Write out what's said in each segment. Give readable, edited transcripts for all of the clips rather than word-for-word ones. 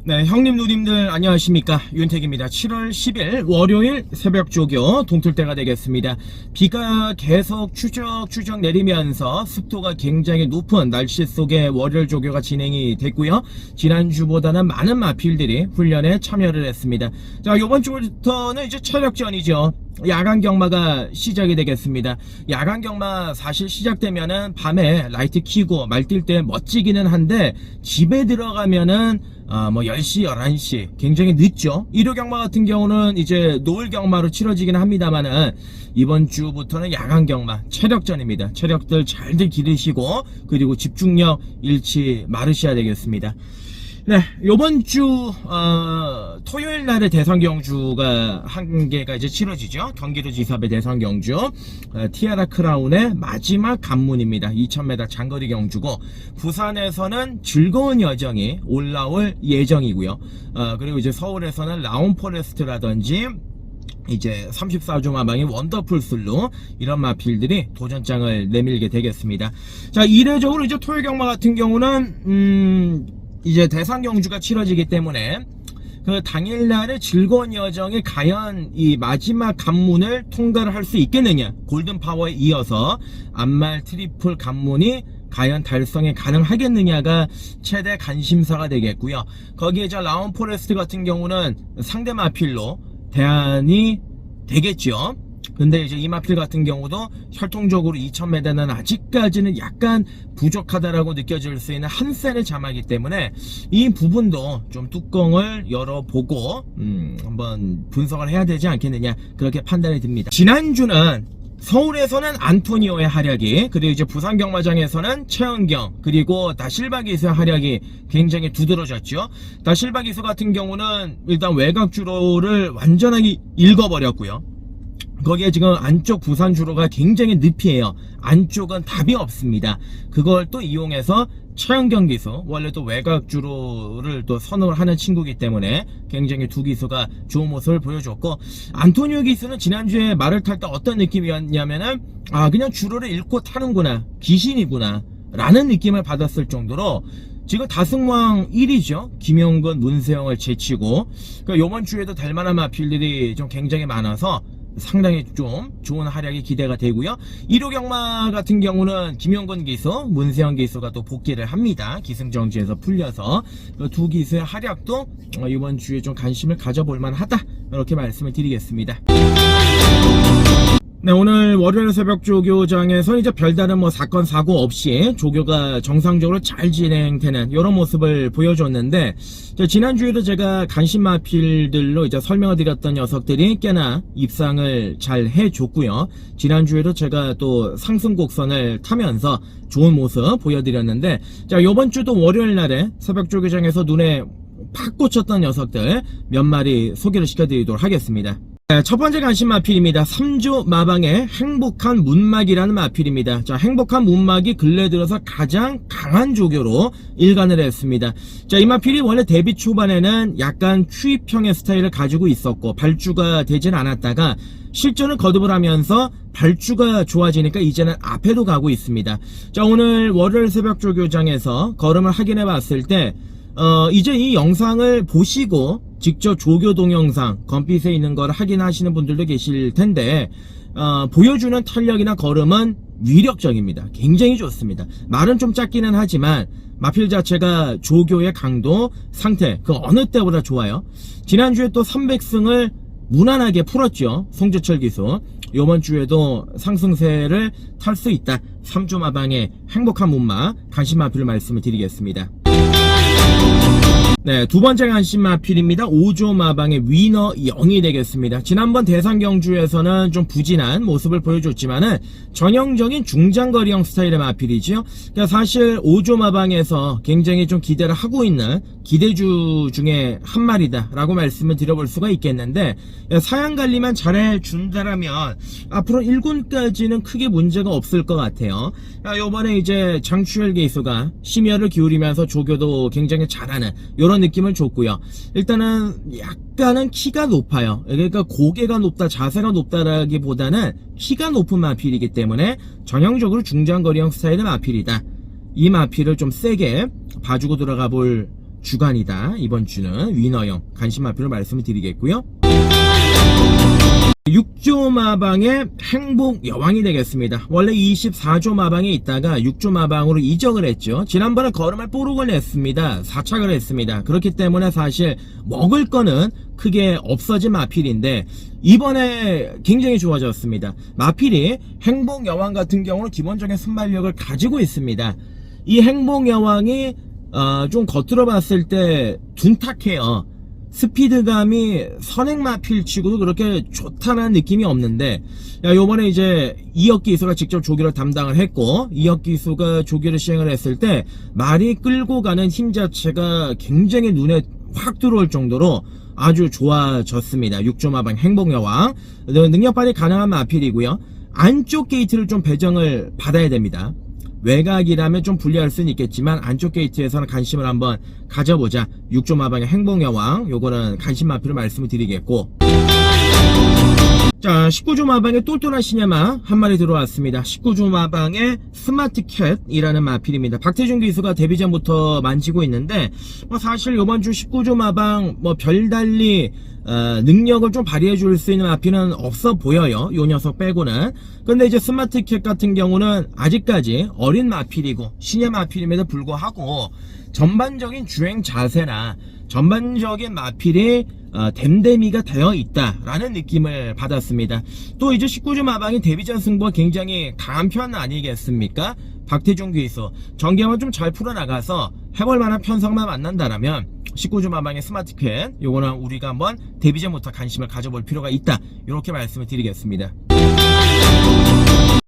네, 형님 누님들 안녕하십니까, 윤택입니다. 7월 10일 월요일 새벽 조교 동틀때가 되겠습니다. 비가 계속 추적 내리면서 습도가 굉장히 높은 날씨 속에 월요일 조교가 진행이 됐고요. 지난주보다는 많은 마필들이 훈련에 참여를 했습니다. 자, 요번 주부터는 이제 체력전이죠. 야간 경마가 시작이 되겠습니다. 야간 경마 사실 시작되면은 밤에 라이트 켜고 말 뛸 때 멋지기는 한데 집에 들어가면은 10시, 11시 굉장히 늦죠. 일요 경마 같은 경우는 이제 노을 경마로 치러지긴 합니다만은 이번 주부터는 야간 경마 체력전입니다. 체력들 잘들 기르시고 그리고 집중력 잃지 말으셔야 되겠습니다. 네, 요번 주 토요일 날에 대선 경주가 한 개가 이제 치러지죠. 경기도지사배 대선 경주 티아라 크라운의 마지막 관문입니다. 2000m 장거리 경주고 부산에서는 즐거운 여정이 올라올 예정이고요. 그리고 이제 서울에서는 라온 포레스트라든지 이제 34조 마방인 원더풀 슬루 이런 마필들이 도전장을 내밀게 되겠습니다. 자, 이례적으로 이제 토요일 경마 같은 경우는 이제 대상 경주가 치러지기 때문에 그 당일날의 즐거운 여정이 과연 이 마지막 관문을 통과를 할 수 있겠느냐, 골든파워에 이어서 암말 트리플 관문이 과연 달성이 가능하겠느냐가 최대 관심사가 되겠고요. 거기에 이제 라온 포레스트 같은 경우는 상대 마필로 대안이 되겠죠. 근데 이제 이 마필 같은 경우도 혈통적으로 2000m는 아직까지는 약간 부족하다라고 느껴질 수 있는 한 셀의 자마이기 때문에 이 부분도 좀 뚜껑을 열어보고 한번 분석을 해야 되지 않겠느냐, 그렇게 판단이 듭니다. 지난주는 서울에서는 안토니오의 활약이, 그리고 이제 부산 경마장에서는 최은경, 그리고 다실바 기수의 활약이 굉장히 두드러졌죠. 다실바 기수 같은 경우는 일단 외곽 주로를 완전하게 읽어버렸고요. 거기에 지금 안쪽 부산 주로가 굉장히 늪이에요. 안쪽은 답이 없습니다. 그걸 또 이용해서 최은경 기수, 원래 또 외곽 주로를 또 선호를 하는 친구이기 때문에 굉장히 두 기수가 좋은 모습을 보여줬고, 안토니오 기수는 지난주에 말을 탈 때 어떤 느낌이었냐면은 그냥 주로를 읽고 타는구나, 귀신이구나 라는 느낌을 받았을 정도로 지금 다승왕 1위죠. 김용근, 문세영을 제치고, 그러니까 이번 주에도 될 만한 마필들이 좀 굉장히 많아서 상당히 좀 좋은 활약이 기대가 되고요. 1호 경마 같은 경우는 김용근 기수, 문세영 기수가 또 복귀를 합니다. 기승정지에서 풀려서 두 기수의 활약도 이번 주에 좀 관심을 가져볼 만하다, 이렇게 말씀을 드리겠습니다. 네, 오늘 월요일 새벽 조교장에서 이제 별다른 사건 사고 없이 조교가 정상적으로 잘 진행되는 이런 모습을 보여줬는데, 지난주에도 제가 간신 마필들로 이제 설명을 드렸던 녀석들이 꽤나 입상을 잘 해줬고요. 지난주에도 제가 또 상승 곡선을 타면서 좋은 모습 보여드렸는데, 자, 요번 주도 월요일 날에 새벽 조교장에서 눈에 팍 꽂혔던 녀석들 몇 마리 소개를 시켜드리도록 하겠습니다. 첫 번째 관심 마필입니다. 3조 마방의 행복한 문막이라는 마필입니다. 자, 행복한 문막이 근래 들어서 가장 강한 조교로 일관을 했습니다. 자, 이 마필이 원래 데뷔 초반에는 약간 추입형의 스타일을 가지고 있었고 발주가 되진 않았다가 실전을 거듭을 하면서 발주가 좋아지니까 이제는 앞에도 가고 있습니다. 자, 오늘 월요일 새벽 조교장에서 걸음을 확인해 봤을 때 이제 이 영상을 보시고 직접 조교 동영상 건빛에 있는 걸 확인하시는 분들도 계실 텐데, 보여주는 탄력이나 걸음은 위력적입니다. 굉장히 좋습니다. 말은 좀 짧기는 하지만 마필 자체가 조교의 강도, 상태 그 어느 때보다 좋아요. 지난주에 또 300승을 무난하게 풀었죠. 송재철 기수. 이번 주에도 상승세를 탈 수 있다. 3조 마방의 행복한 문마 간신 마필을 말씀을 드리겠습니다. 네, 두 번째 관심 마필입니다. 5조 마방의 위너 0이 되겠습니다. 지난번 대상 경주에서는 좀 부진한 모습을 보여줬지만은 전형적인 중장거리형 스타일의 마필이죠. 그러니까 사실 5조 마방에서 굉장히 좀 기대를 하고 있는 기대주 중에 한 마리다 라고 말씀을 드려볼 수가 있겠는데, 사양관리만 잘해준다라면 앞으로 1군까지는 크게 문제가 없을 것 같아요. 요번에 이제 장추열 기수가 심혈을 기울이면서 조교도 굉장히 잘하는 요런 느낌을 줬고요. 일단은 약간은 키가 높아요. 그러니까 고개가 높다, 자세가 높다라기보다는 키가 높은 마필이기 때문에 전형적으로 중장거리형 스타일의 마필이다. 이 마필을 좀 세게 봐주고 들어가 볼 주간이다. 이번 주는 위너형 간신마필로 말씀을 드리겠고요. 6조 마방의 행복 여왕이 되겠습니다. 원래 24조 마방에 있다가 6조 마방으로 이적을 했죠. 지난번에 걸음을 뽀록을 냈습니다. 4착을 했습니다. 그렇기 때문에 사실 먹을 거는 크게 없어진 마필인데 이번에 굉장히 좋아졌습니다. 마필이 행복 여왕 같은 경우는 기본적인 순발력을 가지고 있습니다. 이 행복 여왕이 좀 겉으로 봤을 때 둔탁해요. 스피드감이 선행마필치고도 그렇게 좋다는 느낌이 없는데, 요번에 이제 이혁기 기수가 직접 조기를 담당을 했고, 이혁기 기수가 조기를 시행을 했을 때 말이 끌고 가는 힘 자체가 굉장히 눈에 확 들어올 정도로 아주 좋아졌습니다. 6조 마방 행복여왕 능력 발휘 가능한 마필이고요. 안쪽 게이트를 좀 배정을 받아야 됩니다. 외곽이라면 좀 불리할 수는 있겠지만 안쪽 게이트에서는 관심을 한번 가져보자. 6조 마방의 행복여왕, 요거는 관심 마필을 말씀을 드리겠고, 자 19조 마방의 똘똘한 시네마 한 마리 들어왔습니다. 19조 마방의 스마트캣이라는 마필입니다. 박태준 기수가 데뷔 전부터 만지고 있는데 사실 요번 주 19조 마방 별달리 능력을 좀 발휘해 줄 수 있는 마필은 없어 보여요. 요 녀석 빼고는. 근데 이제 스마트캣 같은 경우는 아직까지 어린 마필이고 신예 마필임에도 불구하고 전반적인 주행 자세나 전반적인 마필이 댐데미가 되어 있다라는 느낌을 받았습니다. 또 이제 19조 마방이 데뷔전 승부가 굉장히 강한 편 아니겠습니까? 박태준 기수 전개만 좀 잘 풀어나가서 해볼 만한 편성만 만난다라면 19조 마방의 스마트캣, 요거는 우리가 한번 데뷔전부터 관심을 가져볼 필요가 있다, 이렇게 말씀을 드리겠습니다.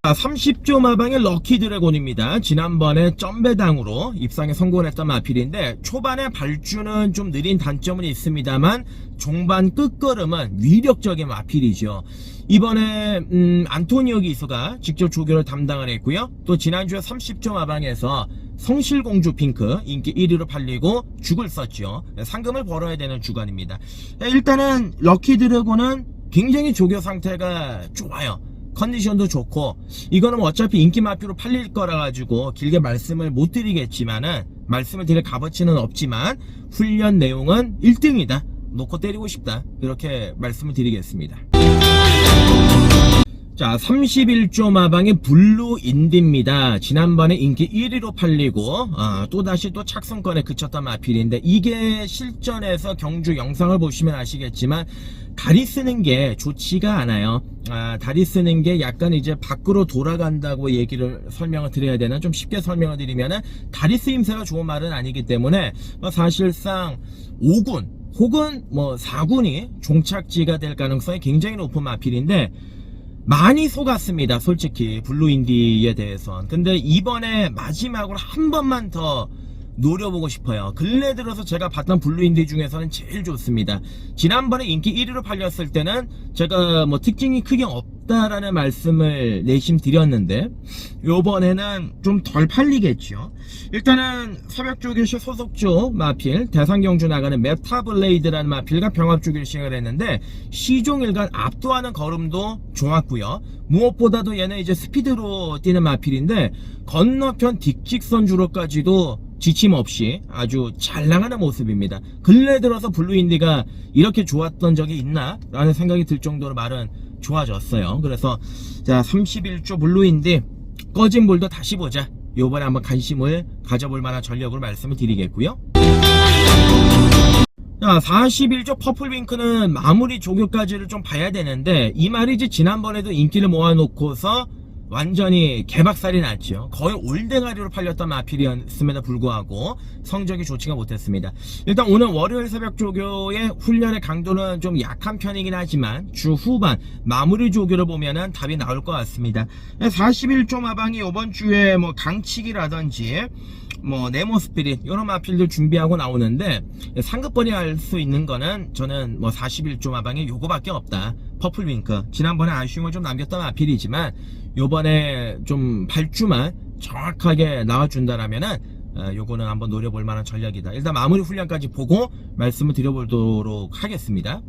30조 마방의 럭키 드래곤입니다. 지난번에 점배당으로 입상에 성공했던 마필인데 초반에 발주는 좀 느린 단점은 있습니다만 종반 끝걸음은 위력적인 마필이죠. 이번에 안토니오 기수가 직접 조교를 담당을 했고요. 또 지난주에 30조 마방에서 성실공주 핑크 인기 1위로 팔리고 죽을 썼죠. 상금을 벌어야 되는 주간입니다. 일단은 럭키 드래곤은 굉장히 조교 상태가 좋아요. 컨디션도 좋고, 이거는 어차피 인기 마필로 팔릴 거라 가지고 길게 말씀을 못 드리겠지만은, 말씀을 드릴 값어치는 없지만 훈련 내용은 1등이다, 놓고 때리고 싶다, 이렇게 말씀을 드리겠습니다. 자 31조 마방의 블루 인디입니다. 지난번에 인기 1위로 팔리고 또다시 또 착승권에 그쳤던 마필인데, 이게 실전에서 경주 영상을 보시면 아시겠지만 다리 쓰는 게 좋지가 않아요. 다리 쓰는 게 약간 이제 밖으로 돌아간다고 얘기를 설명을 드려야 되나, 좀 쉽게 설명을 드리면은 다리 쓰임새가 좋은 말은 아니기 때문에 사실상 5군 혹은 4군이 종착지가 될 가능성이 굉장히 높은 마필인데 많이 속았습니다, 솔직히 블루인디에 대해선. 근데 이번에 마지막으로 한 번만 더 노려보고 싶어요. 근래 들어서 제가 봤던 블루인디 중에서는 제일 좋습니다. 지난번에 인기 1위로 팔렸을 때는 제가 특징이 크게 없다라는 말씀을 내심 드렸는데 요번에는 좀 덜 팔리겠죠. 일단은 새벽조길시 소속조 마필 대상경주 나가는 메타블레이드라는 마필과 병합조길 시행을 했는데 시종일관 압도하는 걸음도 좋았고요. 무엇보다도 얘는 이제 스피드로 뛰는 마필인데 건너편 뒷직선 주로까지도 지침 없이 아주 잘 나가는 모습입니다. 근래 들어서 블루인디가 이렇게 좋았던 적이 있나? 라는 생각이 들 정도로 말은 좋아졌어요. 그래서 자 31조 블루인디 꺼진 볼도 다시 보자, 요번에 한번 관심을 가져볼 만한 전력으로 말씀을 드리겠고요. 자 41조 퍼플윙크는 마무리 조교까지를 좀 봐야 되는데, 이 말이지 지난번에도 인기를 모아놓고서 완전히 개박살이 났죠. 거의 올대가리로 팔렸던 마필이었음에도 불구하고 성적이 좋지가 못했습니다. 일단 오늘 월요일 새벽 조교의 훈련의 강도는 좀 약한 편이긴 하지만 주 후반 마무리 조교를 보면은 답이 나올 것 같습니다. 41조 마방이 이번 주에 강치기라든지 네모 스피릿 이런 마필들 준비하고 나오는데, 상급벌이 할 수 있는 거는 저는 41조 마방에 요거밖에 없다. 퍼플윙크 지난번에 아쉬움을 좀 남겼던 마필이지만 요번에 좀 발주만 정확하게 나와준다라면은 요거는 한번 노려볼 만한 전략이다. 일단 마무리 훈련까지 보고 말씀을 드려보도록 하겠습니다.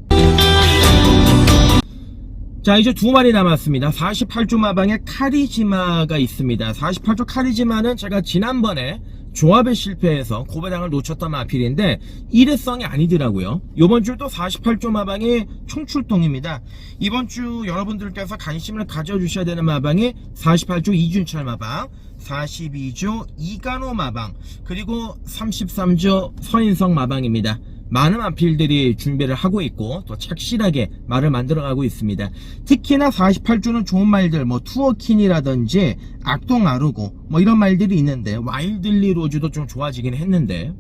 자 이제 두 마리 남았습니다. 48조 마방에 카리지마가 있습니다. 48조 카리지마는 제가 지난번에 조합에 실패해서 고배당을 놓쳤던 마필인데 일회성이 아니더라고요. 이번 주도 48조 마방이 총출동입니다. 이번 주 여러분들께서 관심을 가져주셔야 되는 마방이 48조 이준철 마방, 42조 이간호 마방, 그리고 33조 서인성 마방입니다. 많은 마필들이 준비를 하고 있고 또 착실하게 말을 만들어가고 있습니다. 특히나 48조는 좋은 말들, 뭐 투어킨이라든지 악동아르고 뭐 이런 말들이 있는데, 와일들리 로즈도 좀 좋아지긴 했는데,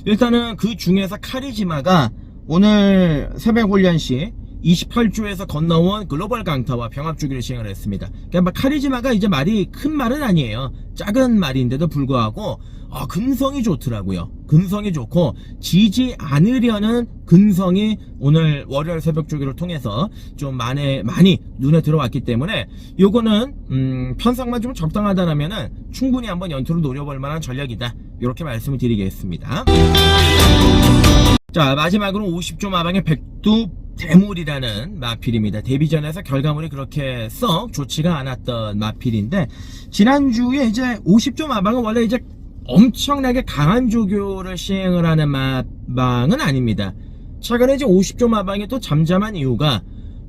일단은 그 중에서 카리즈마가 오늘 새벽 훈련시 28조에서 건너온 글로벌 강타와 병합주기를 시행을 했습니다. 그러니까 카리즈마가 이제 말이 큰 말은 아니에요. 작은 말인데도 불구하고 근성이 좋더라고요. 근성이 좋고 지지 않으려는 근성이 오늘 월요일 새벽 주기를 통해서 좀 많이 눈에 들어왔기 때문에 요거는 편성만 좀 적당하다라면은 충분히 한번 연투를 노려볼 만한 전략이다, 이렇게 말씀을 드리겠습니다. 자, 마지막으로 50조 마방의 백두 대물이라는 마필입니다. 데뷔전에서 결과물이 그렇게 썩 좋지가 않았던 마필인데, 지난주에 이제 50조 마방은 원래 이제 엄청나게 강한 조교를 시행을 하는 마방은 아닙니다. 최근에 이제 50조 마방이 또 잠잠한 이유가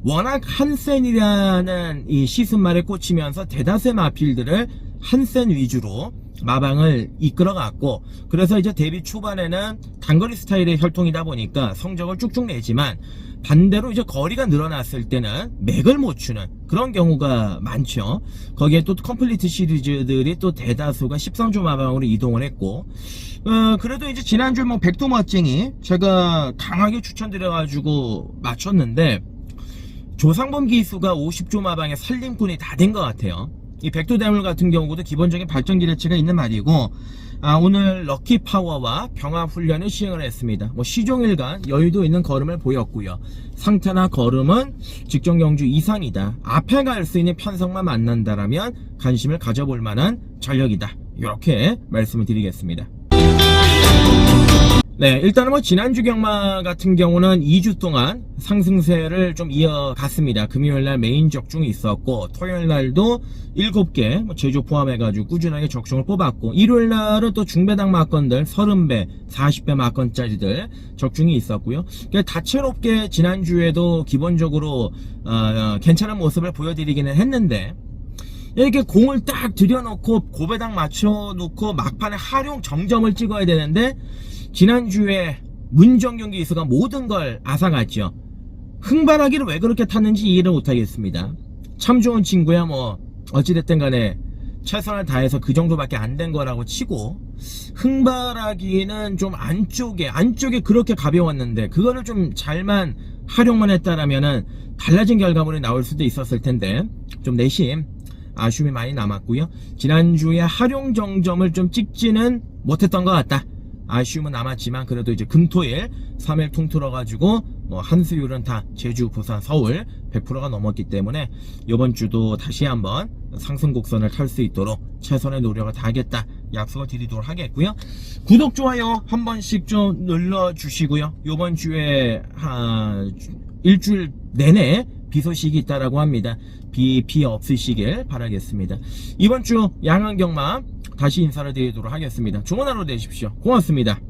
워낙 한센이라는 이 시승말에 꽂히면서 대다수의 마필들을 한센 위주로 마방을 이끌어갔고, 그래서 이제 데뷔 초반에는 단거리 스타일의 혈통이다 보니까 성적을 쭉쭉 내지만, 반대로 이제 거리가 늘어났을 때는 맥을 못 추는 그런 경우가 많죠. 거기에 또 컴플리트 시리즈들이 또 대다수가 13조 마방으로 이동을 했고, 그래도 이제 지난주에 뭐 백두 멋쟁이 제가 강하게 추천드려가지고 맞췄는데, 조상범 기수가 50조 마방의 살림꾼이 다 된 것 같아요. 이 백두대물 같은 경우도 기본적인 발전 기대치가 있는 말이고, 오늘 럭키 파워와 병합 훈련을 시행을 했습니다. 뭐 시종일관 여유도 있는 걸음을 보였고요. 상태나 걸음은 직전 경주 이상이다. 앞에 갈 수 있는 편성만 만난다라면 관심을 가져볼 만한 전력이다, 이렇게 말씀을 드리겠습니다. 네, 일단은 뭐 지난주 경마 같은 경우는 2주 동안 상승세를 좀 이어갔습니다. 금요일날 메인 적중이 있었고, 토요일날도 7개 뭐 제조 포함해가지고 꾸준하게 적중을 뽑았고, 일요일날은 또 중배당 막건들 30배, 40배 막건짜리들 적중이 있었고요. 그러니까 다채롭게 지난주에도 기본적으로 괜찮은 모습을 보여드리기는 했는데, 이렇게 공을 딱 들여놓고 고배당 맞춰놓고 막판에 활용 정점을 찍어야 되는데, 지난주에 문정경 기수가 모든 걸 앗아갔죠. 흥발하기를 왜 그렇게 탔는지 이해를 못하겠습니다. 참 좋은 친구야, 뭐 어찌됐든 간에 최선을 다해서 그 정도밖에 안 된 거라고 치고, 흥발하기는 좀 안쪽에 그렇게 가벼웠는데 그거를 좀 잘만 활용만 했다라면은 달라진 결과물이 나올 수도 있었을 텐데, 좀 내심 아쉬움이 많이 남았고요. 지난주에 활용 정점을 좀 찍지는 못했던 것 같다. 아쉬움은 남았지만 그래도 이제 금토일 3일 통틀어가지고 뭐 한수율은 다 제주, 부산, 서울 100%가 넘었기 때문에 이번 주도 다시 한번 상승 곡선을 탈 수 있도록 최선의 노력을 다하겠다, 약속을 드리도록 하겠고요. 구독, 좋아요 한 번씩 좀 눌러주시고요. 이번 주에 일주일 내내 비 소식이 있다라고 합니다. 비 없으시길 바라겠습니다. 이번 주 양안경마 다시 인사를 드리도록 하겠습니다. 좋은 하루 되십시오. 고맙습니다.